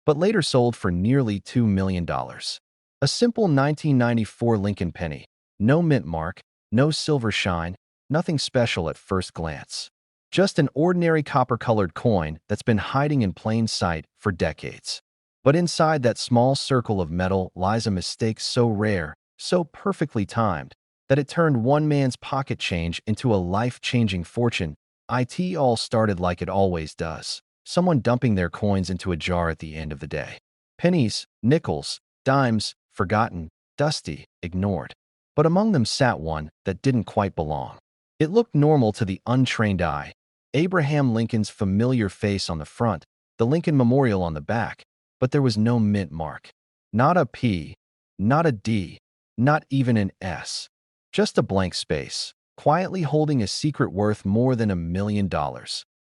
but later sold for nearly $2 million. A simple 1994 Lincoln penny. No mint mark, no silver shine, nothing special at first glance. Just an ordinary copper-colored coin that's been hiding in plain sight for decades. But inside that small circle of metal lies a mistake so rare, so perfectly timed, that it turned one man's pocket change into a life-changing fortune. It all started like it always does. Someone dumping their coins into a jar at the end of the day. Pennies, nickels, dimes, forgotten, dusty, ignored. But among them sat one that didn't quite belong. It looked normal to the untrained eye. Abraham Lincoln's familiar face on the front, the Lincoln Memorial on the back, but there was no mint mark. Not a P, not a D, not even an S. Just a blank space, quietly holding a secret worth more than $1 million.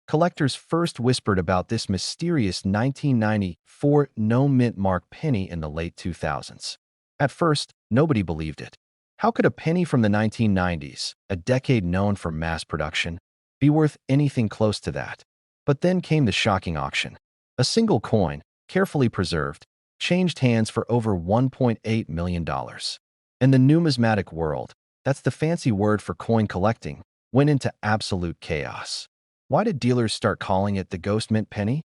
Collectors first whispered about this mysterious 1994 no mint mark penny in the late 2000s. At first, nobody believed it. How could a penny from the 1990s, a decade known for mass production, be worth anything close to that? But then came the shocking auction. A single coin, carefully preserved, changed hands for over $1.8 million. And the numismatic world, that's the fancy word for coin collecting, went into absolute chaos. Why did dealers start calling it the ghost mint penny?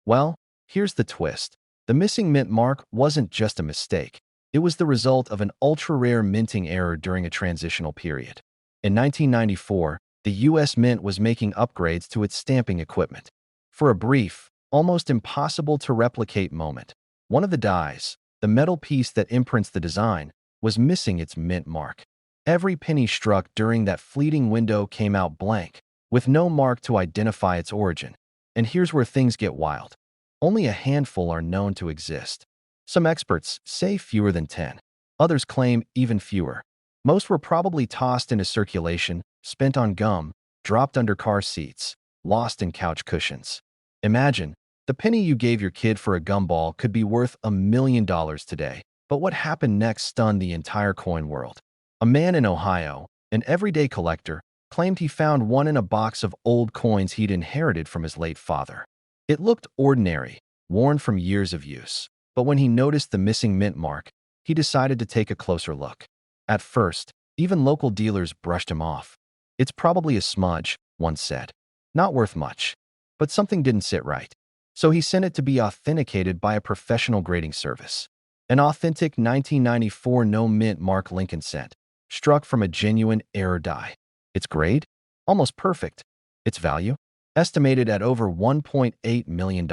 Well, here's the twist. The missing mint mark wasn't just a mistake. It was the result of an ultra-rare minting error during a transitional period. In 1994, the U.S. Mint was making upgrades to its stamping equipment. For a brief, almost impossible to replicate moment, one of the dies, the metal piece that imprints the design, was missing its mint mark. Every penny struck during that fleeting window came out blank, with no mark to identify its origin. And here's where things get wild. Only a handful are known to exist. Some experts say fewer than 10. Others claim even fewer. Most were probably tossed into circulation, spent on gum, dropped under car seats, lost in couch cushions. Imagine, the penny you gave your kid for a gumball could be worth $1 million today. But what happened next stunned the entire coin world. A man in Ohio, an everyday collector, claimed he found one in a box of old coins he'd inherited from his late father. It looked ordinary, worn from years of use. But when he noticed the missing mint mark, he decided to take a closer look. At first, even local dealers brushed him off. It's probably a smudge, one said. Not worth much. But something didn't sit right. So he sent it to be authenticated by a professional grading service. An authentic 1994 no mint mark Lincoln cent, struck from a genuine error die. Its grade? Almost perfect. Its value? Estimated at over $1.8 million.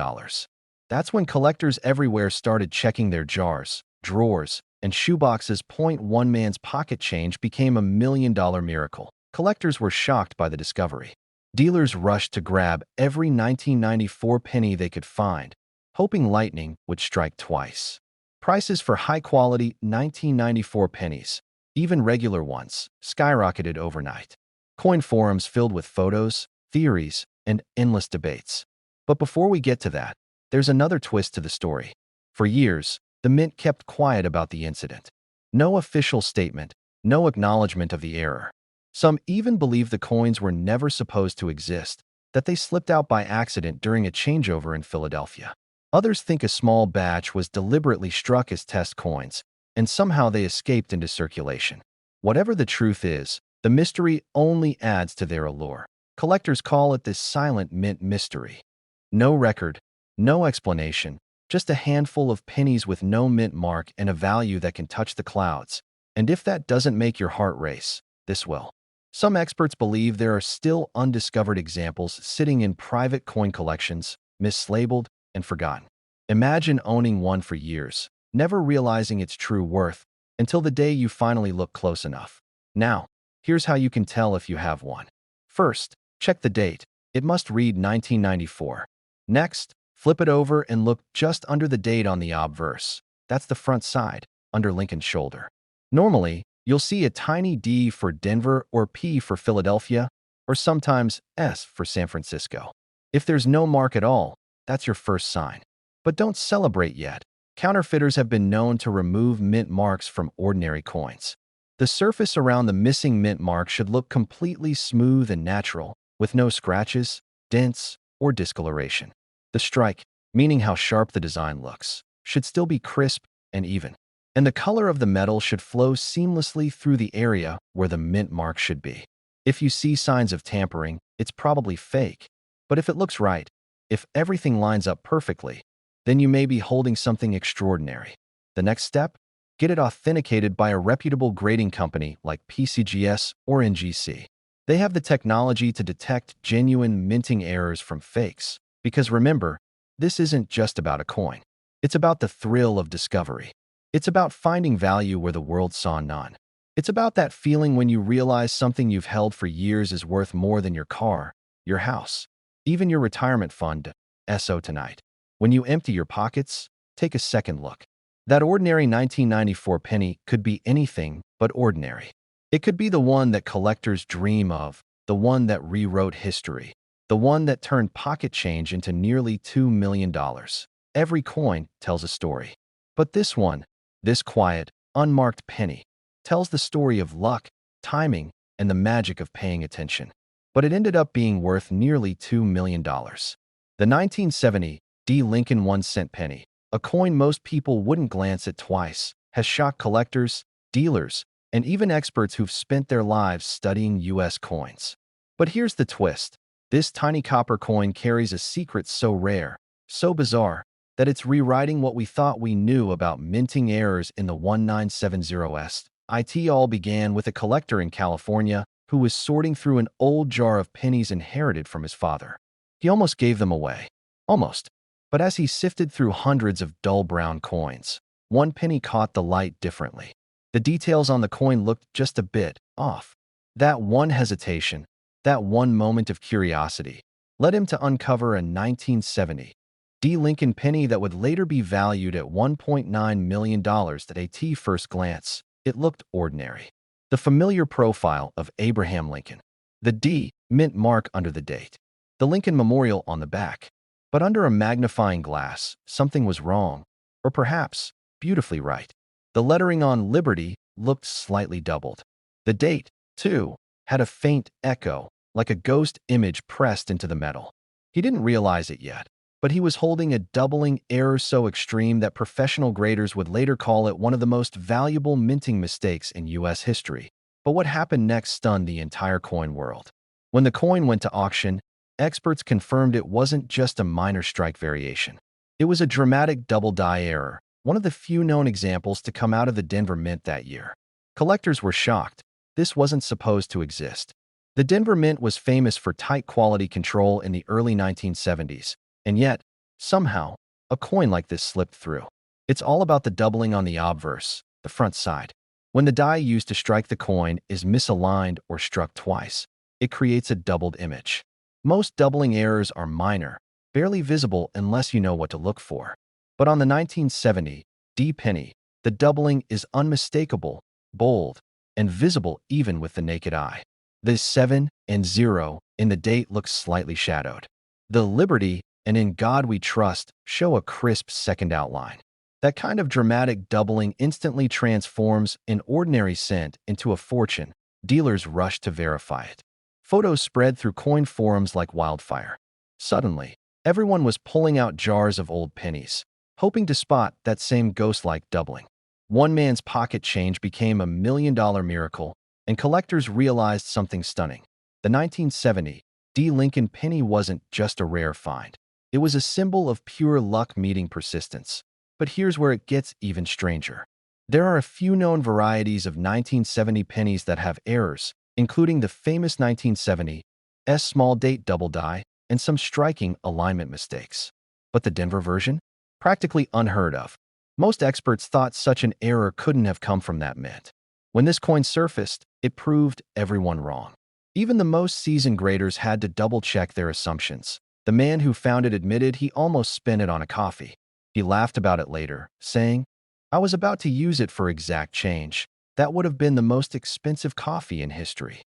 That's when collectors everywhere started checking their jars, drawers, and shoeboxes. One man's pocket change became $1 million miracle. Collectors were shocked by the discovery. Dealers rushed to grab every 1994 penny they could find, hoping lightning would strike twice. Prices for high-quality 1994 pennies, even regular ones, skyrocketed overnight. Coin forums filled with photos, theories, and endless debates. But before we get to that, there's another twist to the story. For years, the mint kept quiet about the incident. No official statement, no acknowledgement of the error. Some even believe the coins were never supposed to exist, that they slipped out by accident during a changeover in Philadelphia. Others think a small batch was deliberately struck as test coins, and somehow they escaped into circulation. Whatever the truth is, the mystery only adds to their allure. Collectors call it the silent mint mystery. No record, no explanation, just a handful of pennies with no mint mark and a value that can touch the clouds. And if that doesn't make your heart race, this will. Some experts believe there are still undiscovered examples sitting in private coin collections, mislabeled and forgotten. Imagine owning one for years, never realizing its true worth, until the day you finally look close enough. Now, here's how you can tell if you have one. First, check the date. It must read 1994. Next, flip it over and look just under the date on the obverse. That's the front side, under Lincoln's shoulder. Normally, you'll see a tiny D for Denver or P for Philadelphia, or sometimes S for San Francisco. If there's no mark at all, that's your first sign. But don't celebrate yet. Counterfeiters have been known to remove mint marks from ordinary coins. The surface around the missing mint mark should look completely smooth and natural, with no scratches, dents, or discoloration. The strike, meaning how sharp the design looks, should still be crisp and even. And the color of the metal should flow seamlessly through the area where the mint mark should be. If you see signs of tampering, it's probably fake. But if it looks right, if everything lines up perfectly, then you may be holding something extraordinary. The next step? Get it authenticated by a reputable grading company like PCGS or NGC. They have the technology to detect genuine minting errors from fakes. Because remember, this isn't just about a coin. It's about the thrill of discovery. It's about finding value where the world saw none. It's about that feeling when you realize something you've held for years is worth more than your car, your house, even your retirement fund. So tonight, when you empty your pockets, take a second look. That ordinary 1994 penny could be anything but ordinary. It could be the one that collectors dream of, the one that rewrote history, the one that turned pocket change into nearly $2 million. Every coin tells a story. But this one, this quiet, unmarked penny, tells the story of luck, timing, and the magic of paying attention. But it ended up being worth nearly $2 million. The 1970 D. Lincoln 1-cent penny, a coin most people wouldn't glance at twice, has shocked collectors, dealers, and even experts who've spent their lives studying U.S. coins. But here's the twist. This tiny copper coin carries a secret so rare, so bizarre, that it's rewriting what we thought we knew about minting errors in the 1970s. It all began with a collector in California who was sorting through an old jar of pennies inherited from his father. He almost gave them away. Almost. But as he sifted through hundreds of dull brown coins, one penny caught the light differently. The details on the coin looked just a bit off. That one hesitation, that one moment of curiosity, led him to uncover a 1970 D. Lincoln penny that would later be valued at $1.9 million. At first glance, it looked ordinary. The familiar profile of Abraham Lincoln. The D. mint mark under the date. The Lincoln Memorial on the back. But under a magnifying glass, something was wrong, or perhaps beautifully right. The lettering on Liberty looked slightly doubled. The date, too, had a faint echo, like a ghost image pressed into the metal. He didn't realize it yet, but he was holding a doubling error so extreme that professional graders would later call it one of the most valuable minting mistakes in U.S. history. But what happened next stunned the entire coin world. When the coin went to auction, experts confirmed it wasn't just a minor strike variation. It was a dramatic double die error, one of the few known examples to come out of the Denver Mint that year. Collectors were shocked. This wasn't supposed to exist. The Denver Mint was famous for tight quality control in the early 1970s, and yet, somehow, a coin like this slipped through. It's all about the doubling on the obverse, the front side. When the die used to strike the coin is misaligned or struck twice, it creates a doubled image. Most doubling errors are minor, barely visible unless you know what to look for. But on the 1970 D penny, the doubling is unmistakable, bold, and visible even with the naked eye. The 7 and 0 in the date looks slightly shadowed. The Liberty and In God We Trust show a crisp second outline. That kind of dramatic doubling instantly transforms an ordinary cent into a fortune. Dealers rush to verify it. Photos spread through coin forums like wildfire. Suddenly, everyone was pulling out jars of old pennies, hoping to spot that same ghost-like doubling. One man's pocket change became $1 million miracle, and collectors realized something stunning. The 1970 D. Lincoln penny wasn't just a rare find. It was a symbol of pure luck meeting persistence. But here's where it gets even stranger. There are a few known varieties of 1970 pennies that have errors, including the famous 1970 S small date double die and some striking alignment mistakes. But the Denver version? Practically unheard of. Most experts thought such an error couldn't have come from that mint. When this coin surfaced, it proved everyone wrong. Even the most seasoned graders had to double-check their assumptions. The man who found it admitted he almost spent it on a coffee. He laughed about it later, saying, "I was about to use it for exact change. That would have been the most expensive coffee in history."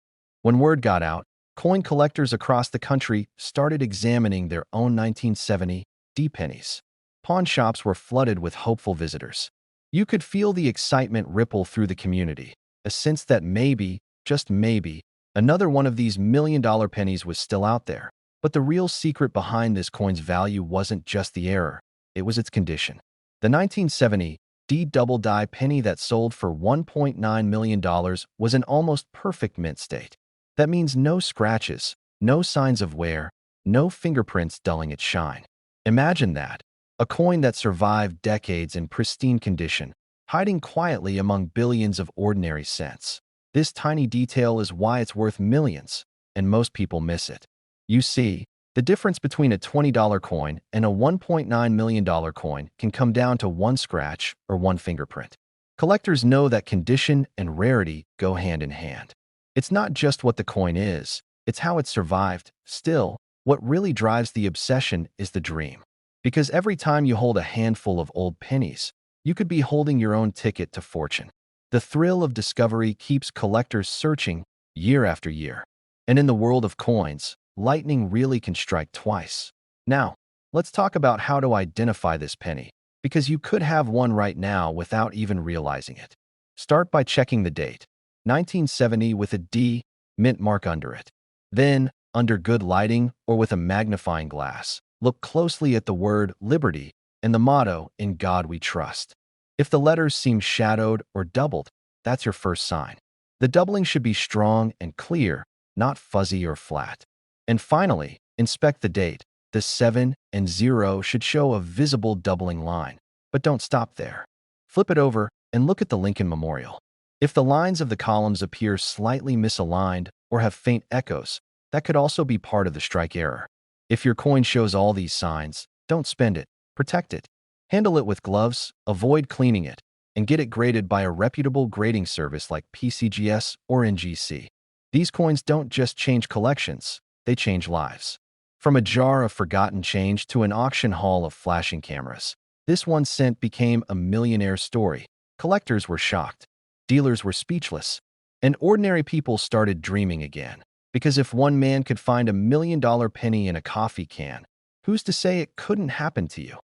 When word got out, coin collectors across the country started examining their own 1970 D pennies. Pawn shops were flooded with hopeful visitors. You could feel the excitement ripple through the community, a sense that maybe, just maybe, another one of these million-dollar pennies was still out there. But the real secret behind this coin's value wasn't just the error, it was its condition. The 1970 D double die penny that sold for $1.9 million was in almost perfect mint state. That means no scratches, no signs of wear, no fingerprints dulling its shine. Imagine that, a coin that survived decades in pristine condition, hiding quietly among billions of ordinary cents. This tiny detail is why it's worth millions, and most people miss it. You see, the difference between a $20 coin and a $1.9 million coin can come down to one scratch or one fingerprint. Collectors know that condition and rarity go hand in hand. It's not just what the coin is, it's how it survived. Still, what really drives the obsession is the dream. Because every time you hold a handful of old pennies, you could be holding your own ticket to fortune. The thrill of discovery keeps collectors searching year after year. And in the world of coins, lightning really can strike twice. Now, let's talk about how to identify this penny, because you could have one right now without even realizing it. Start by checking the date, 1970 with a D mint mark under it. Then, under good lighting or with a magnifying glass, look closely at the word Liberty and the motto, "In God We Trust." If the letters seem shadowed or doubled, that's your first sign. The doubling should be strong and clear, not fuzzy or flat. And finally, inspect the date. The 7 and 0 should show a visible doubling line. But don't stop there. Flip it over and look at the Lincoln Memorial. If the lines of the columns appear slightly misaligned or have faint echoes, that could also be part of the strike error. If your coin shows all these signs, don't spend it, protect it. Handle it with gloves, avoid cleaning it, and get it graded by a reputable grading service like PCGS or NGC. These coins don't just change collections, they change lives. From a jar of forgotten change to an auction hall of flashing cameras, this 1 cent became a millionaire story. Collectors were shocked, dealers were speechless, and ordinary people started dreaming again. Because if one man could find $1 million penny in a coffee can, who's to say it couldn't happen to you?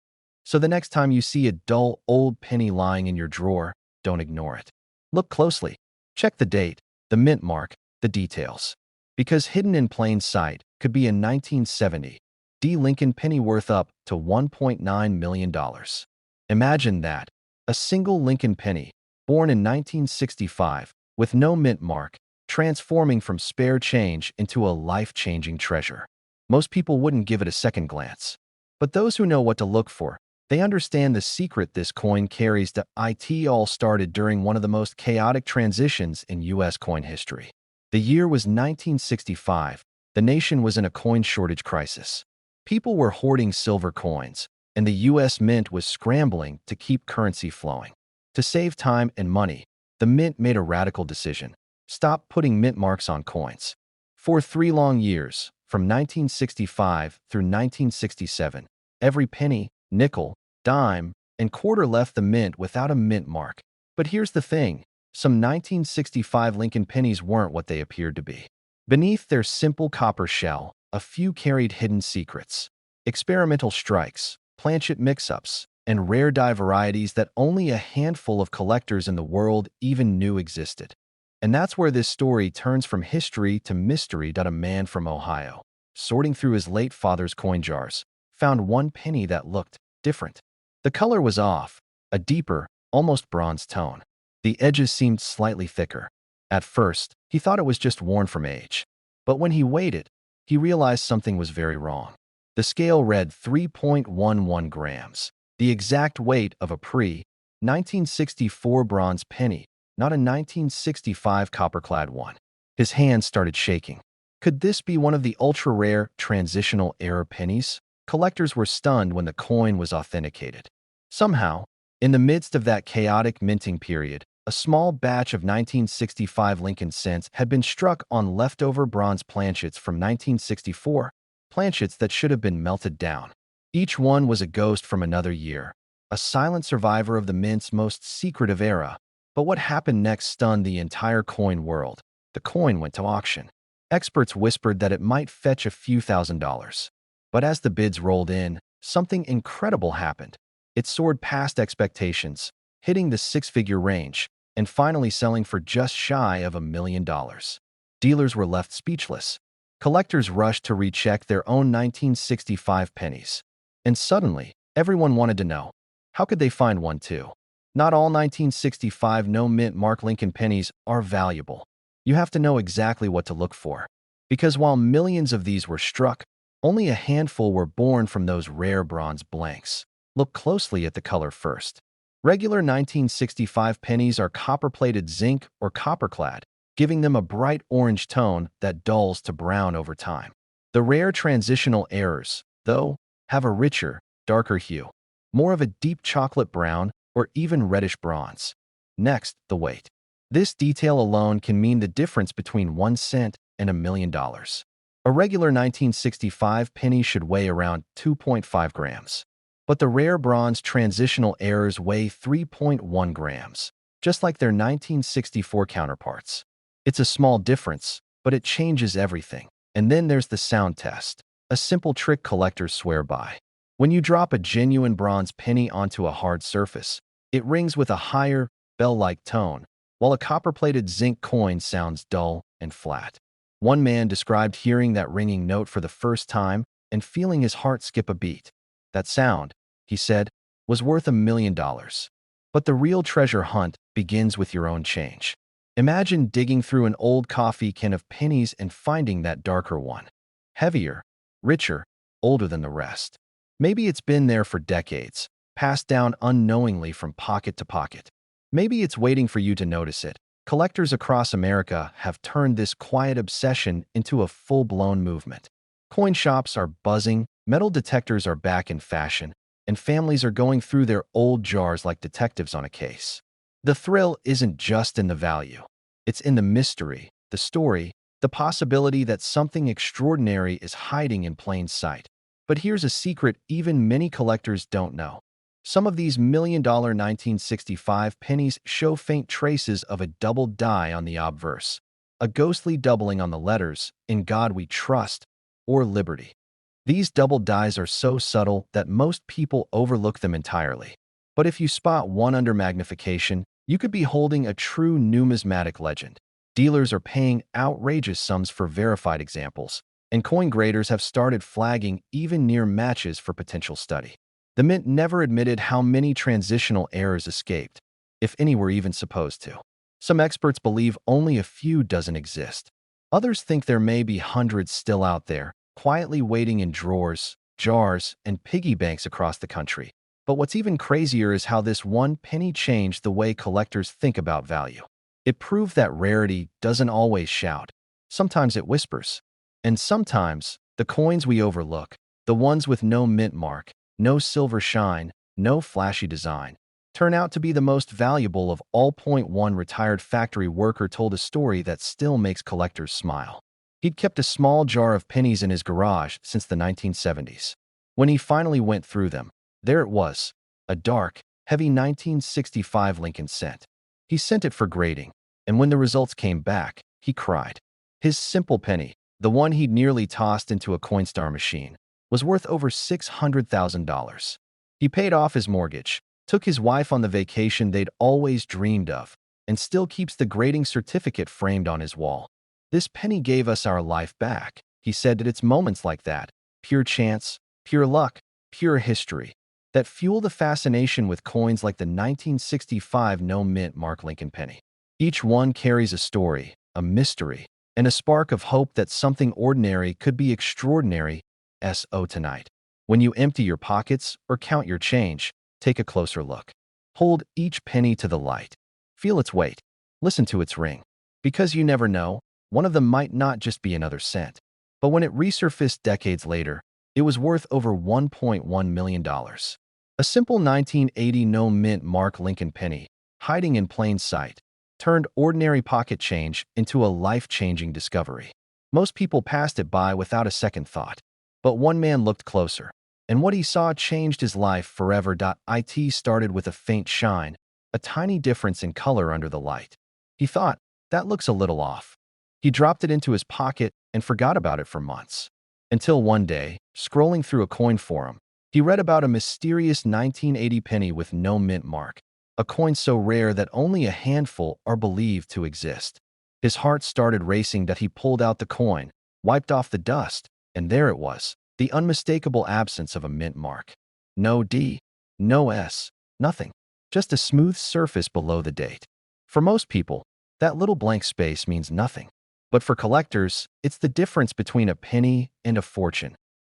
So the next time you see a dull, old penny lying in your drawer, don't ignore it. Look closely. Check the date, the mint mark, the details. Because hidden in plain sight could be a 1970 D Lincoln penny worth up to $1.9 million. Imagine that, a single Lincoln penny, born in 1965, with no mint mark, transforming from spare change into a life-changing treasure. Most people wouldn't give it a second glance. But those who know what to look for, they understand the secret this coin carries. The it all started during one of the most chaotic transitions in U.S. coin history. The year was 1965. The nation was in a coin shortage crisis. People were hoarding silver coins, and the U.S. Mint was scrambling to keep currency flowing. To save time and money, the Mint made a radical decision. Stop putting mint marks on coins. For 3 long years, from 1965 through 1967, every penny, nickel, dime, and quarter left the mint without a mint mark. But here's the thing, some 1965 Lincoln pennies weren't what they appeared to be. Beneath their simple copper shell, a few carried hidden secrets, experimental strikes, planchet mix-ups, and rare die varieties that only a handful of collectors in the world even knew existed. And that's where this story turns from history to mystery. A man from Ohio, sorting through his late father's coin jars, found one penny that looked different. The color was off, a deeper, almost bronze tone. The edges seemed slightly thicker. At first, he thought it was just worn from age. But when he weighed it, he realized something was very wrong. The scale read 3.11 grams, the exact weight of a pre-1964 bronze penny, not a 1965 copper-clad one. His hands started shaking. Could this be one of the ultra-rare transitional era pennies? Collectors were stunned when the coin was authenticated. Somehow, in the midst of that chaotic minting period, a small batch of 1965 Lincoln cents had been struck on leftover bronze planchets from 1964, planchets that should have been melted down. Each one was a ghost from another year, a silent survivor of the mint's most secretive era. But what happened next stunned the entire coin world. The coin went to auction. Experts whispered that it might fetch a few $1,000s. But as the bids rolled in, something incredible happened. It soared past expectations, hitting the 6-figure range, and finally selling for just shy of $1 million. Dealers were left speechless. Collectors rushed to recheck their own 1965 pennies. And suddenly, everyone wanted to know, how could they find one too? Not all 1965 no-mint Mark Lincoln pennies are valuable. You have to know exactly what to look for. Because while millions of these were struck, only a handful were born from those rare bronze blanks. Look closely at the color first. Regular 1965 pennies are copper-plated zinc or copper-clad, giving them a bright orange tone that dulls to brown over time. The rare transitional errors, though, have a richer, darker hue, more of a deep chocolate brown or even reddish bronze. Next, the weight. This detail alone can mean the difference between 1 cent and $1,000,000. A regular 1965 penny should weigh around 2.5 grams. But the rare bronze transitional errors weigh 3.1 grams, just like their 1964 counterparts. It's a small difference, but it changes everything. And then there's the sound test, a simple trick collectors swear by. When you drop a genuine bronze penny onto a hard surface, it rings with a higher, bell-like tone, while a copper-plated zinc coin sounds dull and flat. One man described hearing that ringing note for the first time and feeling his heart skip a beat. That sound, he said, was worth $1,000,000. But the real treasure hunt begins with your own change. Imagine digging through an old coffee can of pennies and finding that darker one. Heavier, richer, older than the rest. Maybe it's been there for decades, passed down unknowingly from pocket to pocket. Maybe it's waiting for you to notice it. Collectors across America have turned this quiet obsession into a full-blown movement. Coin shops are buzzing, metal detectors are back in fashion, and families are going through their old jars like detectives on a case. The thrill isn't just in the value. It's in the mystery, the story, the possibility that something extraordinary is hiding in plain sight. But here's a secret even many collectors don't know. Some of these $1,000,000 1965 pennies show faint traces of a doubled die on the obverse, a ghostly doubling on the letters, "In God We Trust," or "Liberty." These double dies are so subtle that most people overlook them entirely. But if you spot one under magnification, you could be holding a true numismatic legend. Dealers are paying outrageous sums for verified examples, and coin graders have started flagging even near matches for potential study. The mint never admitted how many transitional errors escaped, if any were even supposed to. Some experts believe only a few doesn't exist. Others think there may be hundreds still out there, quietly waiting in drawers, jars, and piggy banks across the country. But what's even crazier is how this one penny changed the way collectors think about value. It proved that rarity doesn't always shout. Sometimes it whispers. And sometimes, the coins we overlook, the ones with no mint mark, no silver shine, no flashy design, turn out to be the most valuable of all. One retired factory worker told a story that still makes collectors smile. He'd kept a small jar of pennies in his garage since the 1970s. When he finally went through them, there it was, a dark, heavy 1965 Lincoln cent. He sent it for grading, and when the results came back, he cried. His simple penny, the one he'd nearly tossed into a Coinstar machine, was worth over $600,000. He paid off his mortgage, took his wife on the vacation they'd always dreamed of, and still keeps the grading certificate framed on his wall. "This penny gave us our life back," he said. It's moments like that, pure chance, pure luck, pure history, that fuel the fascination with coins like the 1965 no-mint Mark Lincoln penny. Each one carries a story, a mystery, and a spark of hope that something ordinary could be extraordinary. Tonight, when you empty your pockets or count your change, take a closer look. Hold each penny to the light. Feel its weight. Listen to its ring. Because you never know, one of them might not just be another cent. But when it resurfaced decades later, it was worth over $1.1 million. A simple 1980 no-mint Mark Lincoln penny, hiding in plain sight, turned ordinary pocket change into a life-changing discovery. Most people passed it by without a second thought. But one man looked closer, and what he saw changed his life forever. It started with a faint shine, a tiny difference in color under the light. He thought, that looks a little off. He dropped it into his pocket and forgot about it for months. Until one day, scrolling through a coin forum, he read about a mysterious 1980 penny with no mint mark, a coin so rare that only a handful are believed to exist. His heart started racing. He pulled out the coin, wiped off the dust, and there it was, the unmistakable absence of a mint mark. No D, no S, nothing. Just a smooth surface below the date. For most people, that little blank space means nothing. But for collectors, it's the difference between a penny and a fortune.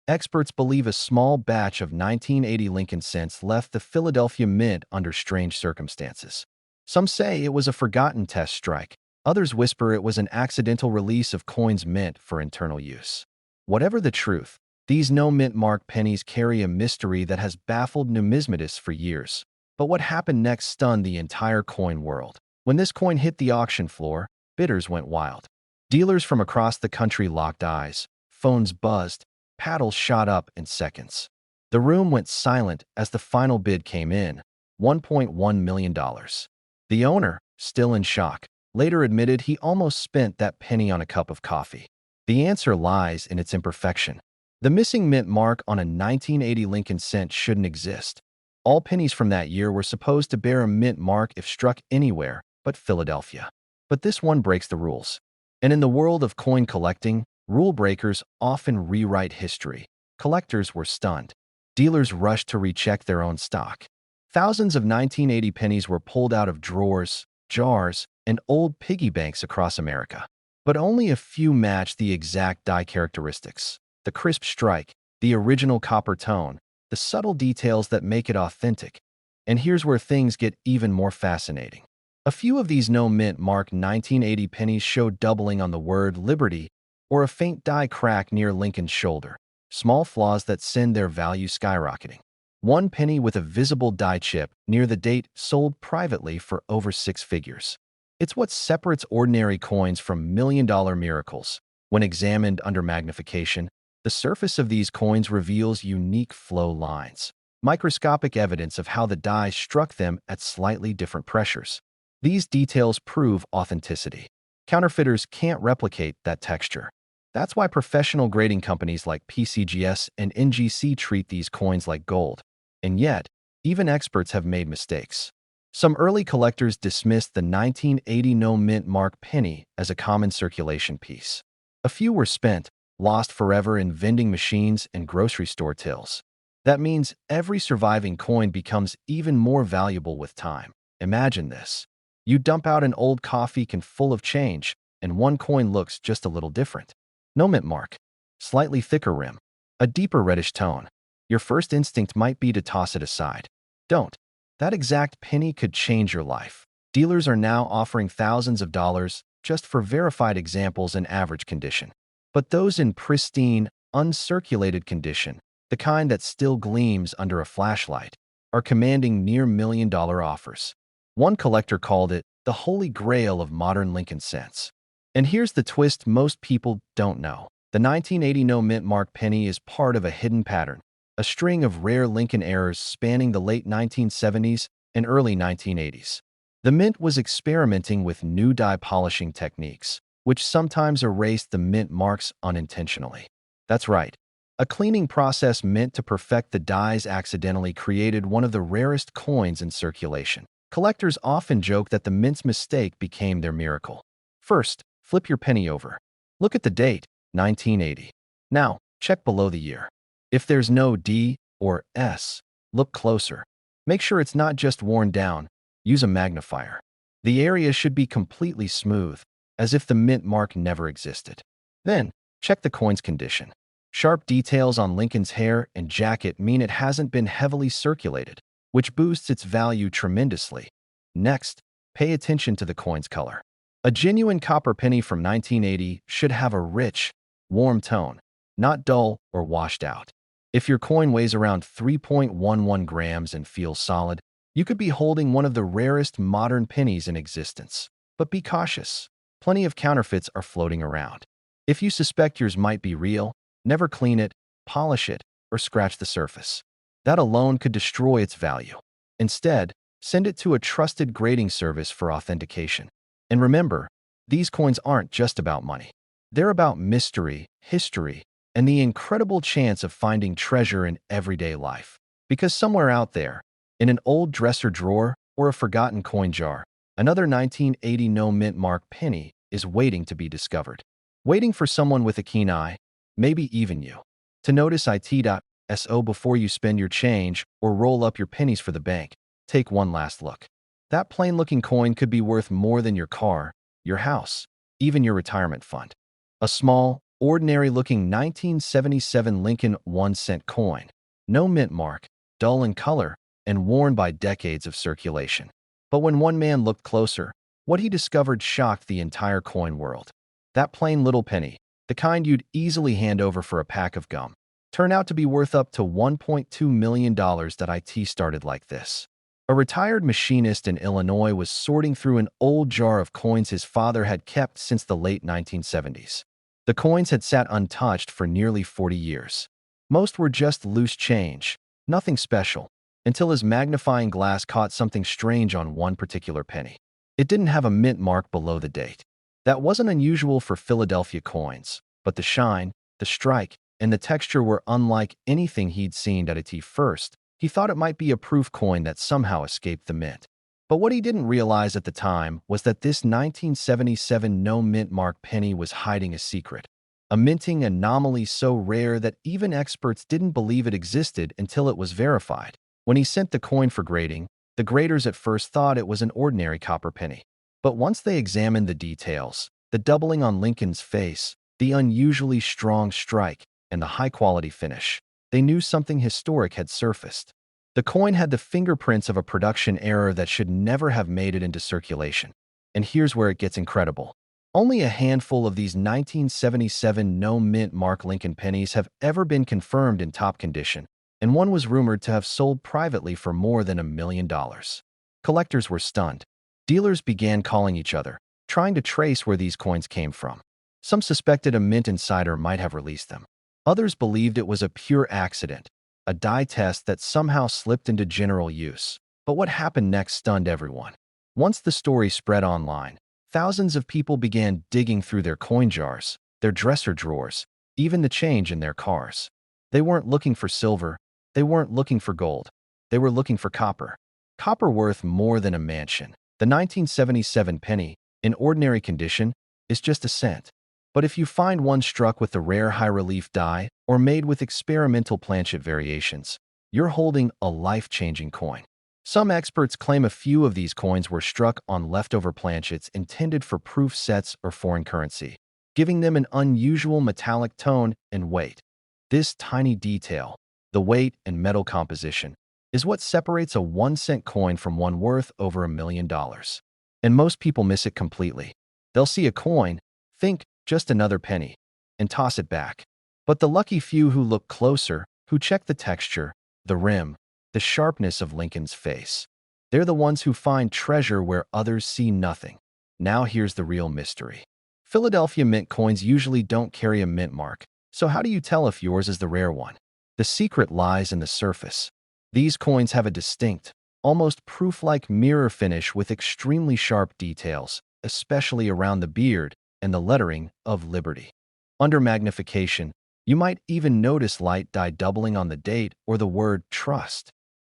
Experts believe a small batch of 1980 Lincoln cents left the Philadelphia Mint under strange circumstances. Some say it was a forgotten test strike. Others whisper it was an accidental release of coins meant for internal use. Whatever the truth, these no-mint mark pennies carry a mystery that has baffled numismatists for years. But what happened next stunned the entire coin world. When this coin hit the auction floor, bidders went wild. Dealers from across the country locked eyes, phones buzzed, paddles shot up in seconds. The room went silent as the final bid came in, $1.1 million. The owner, still in shock, later admitted he almost spent that penny on a cup of coffee. The answer lies in its imperfection. The missing mint mark on a 1980 Lincoln cent shouldn't exist. All pennies from that year were supposed to bear a mint mark if struck anywhere but Philadelphia. But this one breaks the rules. And in the world of coin collecting, rule breakers often rewrite history. Collectors were stunned. Dealers rushed to recheck their own stock. Thousands of 1980 pennies were pulled out of drawers, jars, and old piggy banks across America. But only a few matched the exact die characteristics. The crisp strike, the original copper tone, the subtle details that make it authentic. And here's where things get even more fascinating. A few of these no-mint mark 1980 pennies show doubling on the word Liberty or a faint die crack near Lincoln's shoulder, small flaws that send their value skyrocketing. One penny with a visible die chip near the date sold privately for over 6 figures. It's what separates ordinary coins from million-dollar miracles. When examined under magnification, the surface of these coins reveals unique flow lines, microscopic evidence of how the die struck them at slightly different pressures. These details prove authenticity. Counterfeiters can't replicate that texture. That's why professional grading companies like PCGS and NGC treat these coins like gold. And yet, even experts have made mistakes. Some early collectors dismissed the 1980 no-mint mark penny as a common circulation piece. A few were spent, lost forever in vending machines and grocery store tills. That means every surviving coin becomes even more valuable with time. Imagine this. You dump out an old coffee can full of change, and one coin looks just a little different. No mint mark. Slightly thicker rim. A deeper reddish tone. Your first instinct might be to toss it aside. Don't. That exact penny could change your life. Dealers are now offering thousands of dollars just for verified examples in average condition. But those in pristine, uncirculated condition, the kind that still gleams under a flashlight, are commanding near million-dollar offers. One collector called it the holy grail of modern Lincoln cents. And here's the twist most people don't know. The 1980 no-mint mark penny is part of a hidden pattern, a string of rare Lincoln errors spanning the late 1970s and early 1980s. The mint was experimenting with new die polishing techniques, which sometimes erased the mint marks unintentionally. That's right. A cleaning process meant to perfect the dies accidentally created one of the rarest coins in circulation. Collectors often joke that the mint's mistake became their miracle. First, flip your penny over. Look at the date, 1980. Now, check below the year. If there's no D or S, look closer. Make sure it's not just worn down. Use a magnifier. The area should be completely smooth, as if the mint mark never existed. Then, check the coin's condition. Sharp details on Lincoln's hair and jacket mean it hasn't been heavily circulated, which boosts its value tremendously. Next, pay attention to the coin's color. A genuine copper penny from 1980 should have a rich, warm tone, not dull or washed out. If your coin weighs around 3.11 grams and feels solid, you could be holding one of the rarest modern pennies in existence. But be cautious. Plenty of counterfeits are floating around. If you suspect yours might be real, never clean it, polish it, or scratch the surface. That alone could destroy its value. Instead, send it to a trusted grading service for authentication. And remember, these coins aren't just about money. They're about mystery, history, and the incredible chance of finding treasure in everyday life. Because somewhere out there, in an old dresser drawer or a forgotten coin jar, another 1980 no mint mark penny is waiting to be discovered. waiting for someone with a keen eye, maybe even you, to notice it.so before you spend your change or roll up your pennies for the bank. Take one last look. That plain-looking coin could be worth more than your car, your house, even your retirement fund. A small, ordinary-looking 1977 Lincoln 1-cent coin. No mint mark, dull in color, and worn by decades of circulation. But when one man looked closer, what he discovered shocked the entire coin world. That plain little penny, the kind you'd easily hand over for a pack of gum, turned out to be worth up to $1.2 million. It started like this. A retired machinist in Illinois was sorting through an old jar of coins his father had kept since the late 1970s. The coins had sat untouched for nearly 40 years. Most were just loose change, nothing special, until his magnifying glass caught something strange on one particular penny. It didn't have a mint mark below the date. That wasn't unusual for Philadelphia coins, but the shine, the strike, and the texture were unlike anything he'd seen at first. He thought it might be a proof coin that somehow escaped the mint. But what he didn't realize at the time was that this 1977 no mint mark penny was hiding a secret, a minting anomaly so rare that even experts didn't believe it existed until it was verified. When he sent the coin for grading, the graders at first thought it was an ordinary copper penny. But once they examined the details, the doubling on Lincoln's face, the unusually strong strike, and the high-quality finish, they knew something historic had surfaced. The coin had the fingerprints of a production error that should never have made it into circulation. And here's where it gets incredible. Only a handful of these 1977 no mint mark Lincoln pennies have ever been confirmed in top condition, and one was rumored to have sold privately for more than $1 million. Collectors were stunned. Dealers began calling each other, trying to trace where these coins came from. Some suspected a mint insider might have released them. Others believed it was a pure accident, a die test that somehow slipped into general use. But what happened next stunned everyone. Once the story spread online, thousands of people began digging through their coin jars, their dresser drawers, even the change in their cars. They weren't looking for silver, they weren't looking for gold, they were looking for copper. Copper worth more than a mansion. The 1977 penny, in ordinary condition, is just a cent. But if you find one struck with the rare high-relief die or made with experimental planchet variations, you're holding a life-changing coin. Some experts claim a few of these coins were struck on leftover planchets intended for proof sets or foreign currency, giving them an unusual metallic tone and weight. This tiny detail, the weight and metal composition, is what separates a 1-cent coin from one worth over $1 million. And most people miss it completely. They'll see a coin, think, just another penny, and toss it back. But the lucky few who look closer, who check the texture, the rim, the sharpness of Lincoln's face, they're the ones who find treasure where others see nothing. Now here's the real mystery. Philadelphia mint coins usually don't carry a mint mark, so how do you tell if yours is the rare one? The secret lies in the surface. These coins have a distinct, almost proof-like mirror finish with extremely sharp details, especially around the beard and the lettering of Liberty. Under magnification, you might even notice light dye doubling on the date or the word trust.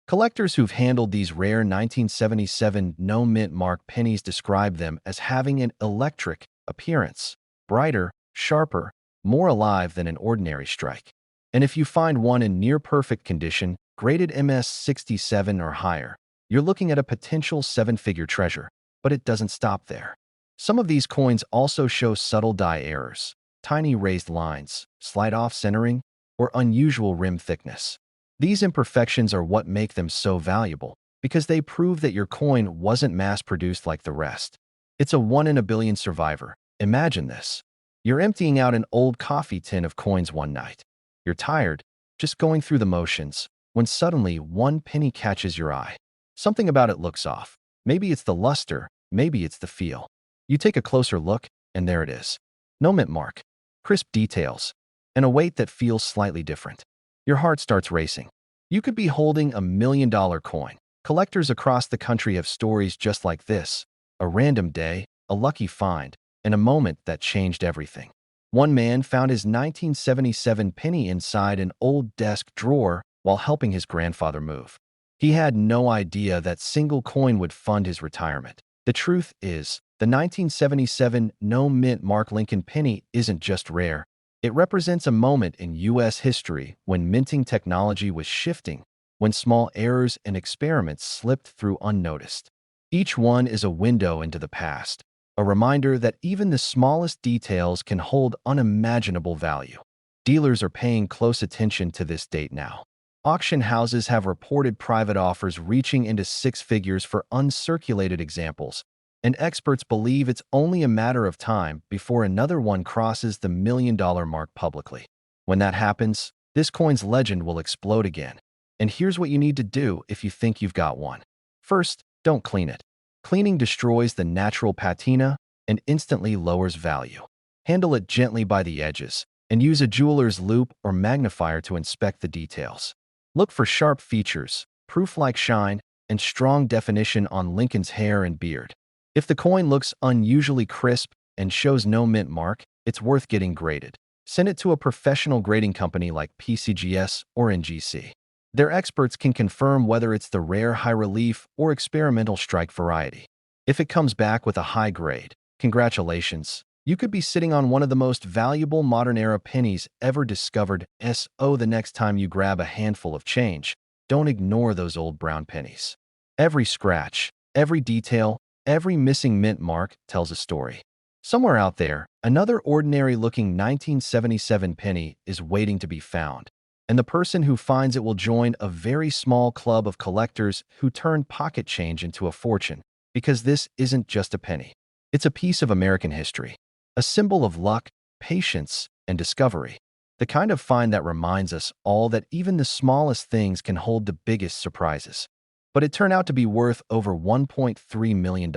Collectors who've handled these rare 1977 no mint mark pennies describe them as having an electric appearance, brighter, sharper, more alive than an ordinary strike. And if you find one in near-perfect condition, graded MS67 or higher, you're looking at a potential 7-figure treasure. But it doesn't stop there. Some of these coins also show subtle die errors, tiny raised lines, slight off-centering, or unusual rim thickness. These imperfections are what make them so valuable, because they prove that your coin wasn't mass-produced like the rest. It's a 1 in a billion survivor. Imagine this. You're emptying out an old coffee tin of coins one night. You're tired, just going through the motions, when suddenly one penny catches your eye. Something about it looks off. Maybe it's the luster, maybe it's the feel. You take a closer look, and there it is. No mint mark, crisp details, and a weight that feels slightly different. Your heart starts racing. You could be holding $1 million coin. Collectors across the country have stories just like this. A random day, a lucky find, and a moment that changed everything. One man found his 1977 penny inside an old desk drawer while helping his grandfather move. He had no idea that single coin would fund his retirement. The truth is, The 1977 no-mint mark Lincoln penny isn't just rare. It represents a moment in U.S. history when minting technology was shifting, when small errors and experiments slipped through unnoticed. Each one is a window into the past, a reminder that even the smallest details can hold unimaginable value. Dealers are paying close attention to this date now. Auction houses have reported private offers reaching into six figures for uncirculated examples, and experts believe it's only a matter of time before another one crosses the million-dollar mark publicly. When that happens, this coin's legend will explode again. And here's what you need to do if you think you've got one. First, don't clean it. Cleaning destroys the natural patina and instantly lowers value. Handle it gently by the edges, and use a jeweler's loupe or magnifier to inspect the details. Look for sharp features, proof-like shine, and strong definition on Lincoln's hair and beard. If the coin looks unusually crisp and shows no mint mark, it's worth getting graded. Send it to a professional grading company like PCGS or NGC. Their experts can confirm whether it's the rare high-relief or experimental strike variety. If it comes back with a high grade, congratulations. You could be sitting on one of the most valuable modern-era pennies ever discovered. The next time you grab a handful of change, don't ignore those old brown pennies. Every scratch, every detail, every missing mint mark tells a story. Somewhere out there, another ordinary-looking 1977 penny is waiting to be found, and the person who finds it will join a very small club of collectors who turn pocket change into a fortune, because this isn't just a penny. It's a piece of American history, a symbol of luck, patience, and discovery. The kind of find that reminds us all that even the smallest things can hold the biggest surprises. But it turned out to be worth over $1.3 million.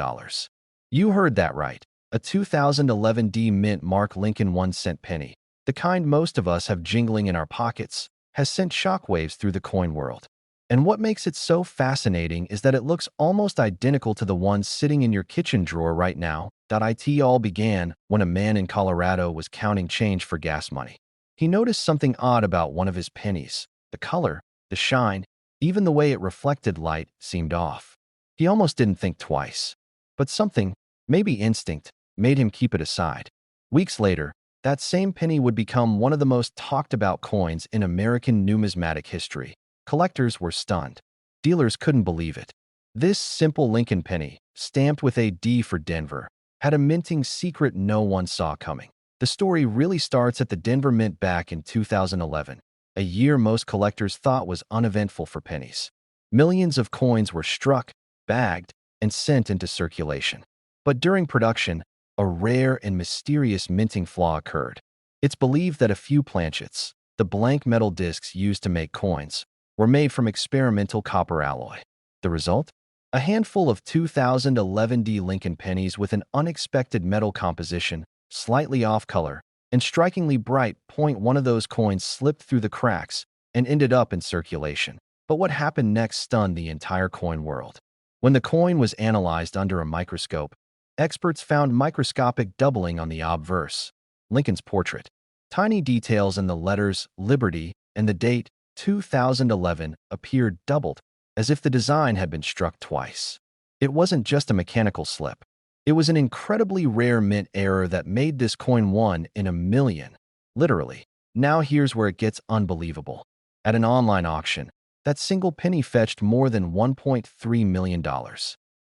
You heard that right. A 2011 D Mint Mark Lincoln 1-cent penny, the kind most of us have jingling in our pockets, has sent shockwaves through the coin world. And what makes it so fascinating is that it looks almost identical to the one sitting in your kitchen drawer right now. It all began when a man in Colorado was counting change for gas money. He noticed something odd about one of his pennies. The color, the shine, even the way it reflected light seemed off. He almost didn't think twice. But something, maybe instinct, made him keep it aside. Weeks later, that same penny would become one of the most talked about coins in American numismatic history. Collectors were stunned. Dealers couldn't believe it. This simple Lincoln penny, stamped with a D for Denver, had a minting secret no one saw coming. The story really starts at the Denver Mint back in 2011, a year most collectors thought was uneventful for pennies. Millions of coins were struck, bagged, and sent into circulation. But during production, a rare and mysterious minting flaw occurred. It's believed that a few planchets, the blank metal discs used to make coins, were made from experimental copper alloy. The result? A handful of 2011 D Lincoln pennies with an unexpected metal composition, slightly off color, and strikingly bright. One of those coins slipped through the cracks and ended up in circulation. But what happened next stunned the entire coin world. When the coin was analyzed under a microscope, experts found microscopic doubling on the obverse, Lincoln's portrait. Tiny details in the letters Liberty and the date 2011 appeared doubled, as if the design had been struck twice. It wasn't just a mechanical slip. It was an incredibly rare mint error that made this coin one in a million, literally. Now here's where it gets unbelievable. At an online auction, that single penny fetched more than $1.3 million.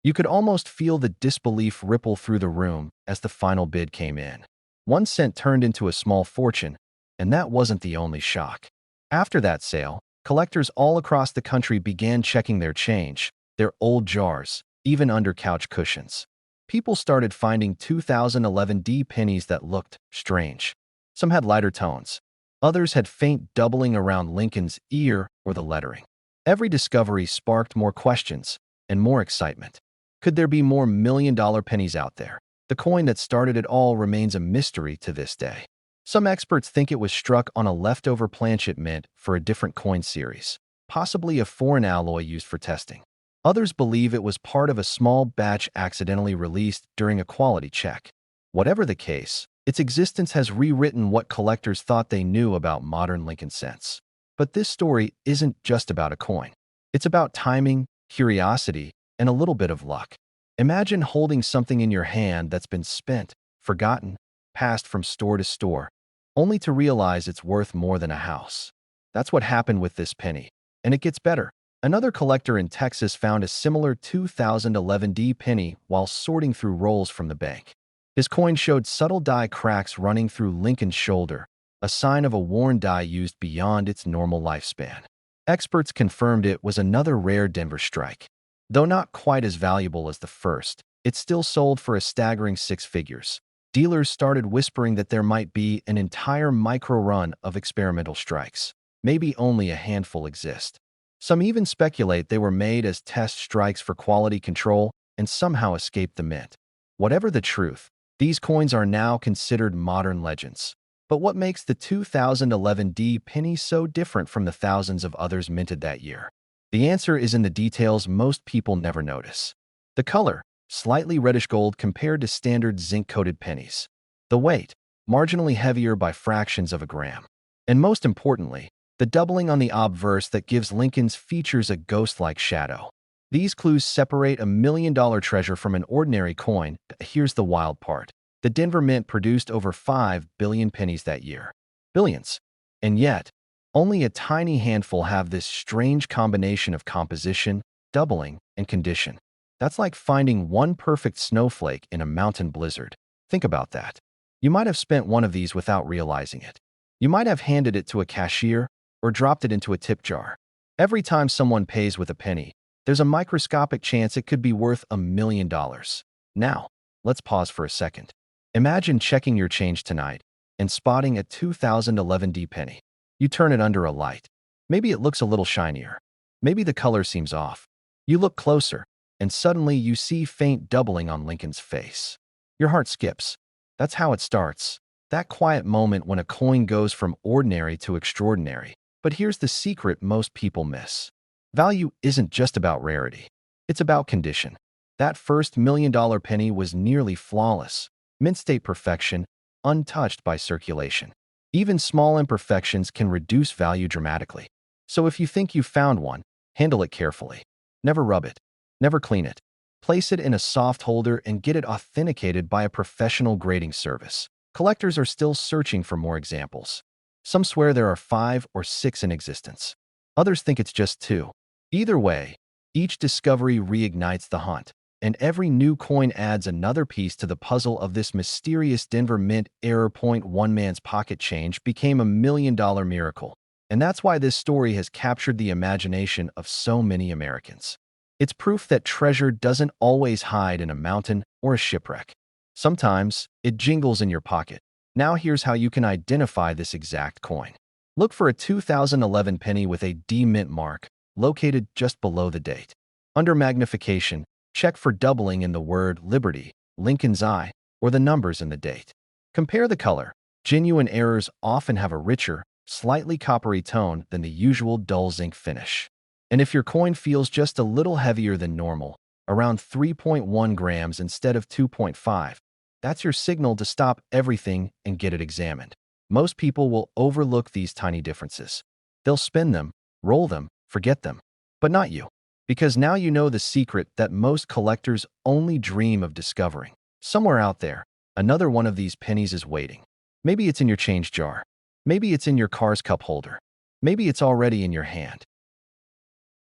You could almost feel the disbelief ripple through the room as the final bid came in. 1 cent turned into a small fortune, and that wasn't the only shock. After that sale, collectors all across the country began checking their change, their old jars, even under couch cushions. People started finding 2011 D pennies that looked strange. Some had lighter tones. Others had faint doubling around Lincoln's ear or the lettering. Every discovery sparked more questions and more excitement. Could there be more million-dollar pennies out there? The coin that started it all remains a mystery to this day. Some experts think it was struck on a leftover planchet mint for a different coin series, possibly a foreign alloy used for testing. Others believe it was part of a small batch accidentally released during a quality check. Whatever the case, its existence has rewritten what collectors thought they knew about modern Lincoln cents. But this story isn't just about a coin. It's about timing, curiosity, and a little bit of luck. Imagine holding something in your hand that's been spent, forgotten, passed from store to store, only to realize it's worth more than a house. That's what happened with this penny. And it gets better. Another collector in Texas found a similar 2011 penny while sorting through rolls from the bank. His coin showed subtle die cracks running through Lincoln's shoulder, a sign of a worn die used beyond its normal lifespan. Experts confirmed it was another rare Denver strike. Though not quite as valuable as the first, it still sold for a staggering 6 figures. Dealers started whispering that there might be an entire micro-run of experimental strikes. Maybe only a handful exist. Some even speculate they were made as test strikes for quality control and somehow escaped the mint. Whatever the truth, these coins are now considered modern legends. But what makes the 2011 penny so different from the thousands of others minted that year? The answer is in the details most people never notice. The color, slightly reddish gold compared to standard zinc-coated pennies. The weight, marginally heavier by fractions of a gram. And most importantly, the doubling on the obverse that gives Lincoln's features a ghost-like shadow. These clues separate a million-dollar treasure from an ordinary coin. Here's the wild part. The Denver Mint produced over 5 billion pennies that year. Billions. And yet, only a tiny handful have this strange combination of composition, doubling, and condition. That's like finding one perfect snowflake in a mountain blizzard. Think about that. You might have spent one of these without realizing it. You might have handed it to a cashier or dropped it into a tip jar. Every time someone pays with a penny, there's a microscopic chance it could be worth $1 million. Now, let's pause for a second. Imagine checking your change tonight and spotting a 2011 penny. You turn it under a light. Maybe it looks a little shinier. Maybe the color seems off. You look closer, and suddenly you see faint doubling on Lincoln's face. Your heart skips. That's how it starts. That quiet moment when a coin goes from ordinary to extraordinary. But here's the secret most people miss. Value isn't just about rarity. It's about condition. That first $1 million penny was nearly flawless, mint state perfection, untouched by circulation. Even small imperfections can reduce value dramatically. So if you think you found one, handle it carefully. Never rub it. Never clean it. Place it in a soft holder and get it authenticated by a professional grading service. Collectors are still searching for more examples. Some swear there are 5 or 6 in existence. Others think it's just 2. Either way, each discovery reignites the hunt, and every new coin adds another piece to the puzzle of this mysterious Denver Mint era. One man's pocket change became $1 million miracle. And that's why this story has captured the imagination of so many Americans. It's proof that treasure doesn't always hide in a mountain or a shipwreck. Sometimes, it jingles in your pocket. Now here's how you can identify this exact coin. Look for a 2011 penny with a D mint mark, located just below the date. Under magnification, check for doubling in the word Liberty, Lincoln's Eye, or the numbers in the date. Compare the color. Genuine errors often have a richer, slightly coppery tone than the usual dull zinc finish. And if your coin feels just a little heavier than normal, around 3.1 grams instead of 2.5, that's your signal to stop everything and get it examined. Most people will overlook these tiny differences. They'll spin them, roll them, forget them. But not you. Because now you know the secret that most collectors only dream of discovering. Somewhere out there, another one of these pennies is waiting. Maybe it's in your change jar. Maybe it's in your car's cup holder. Maybe it's already in your hand.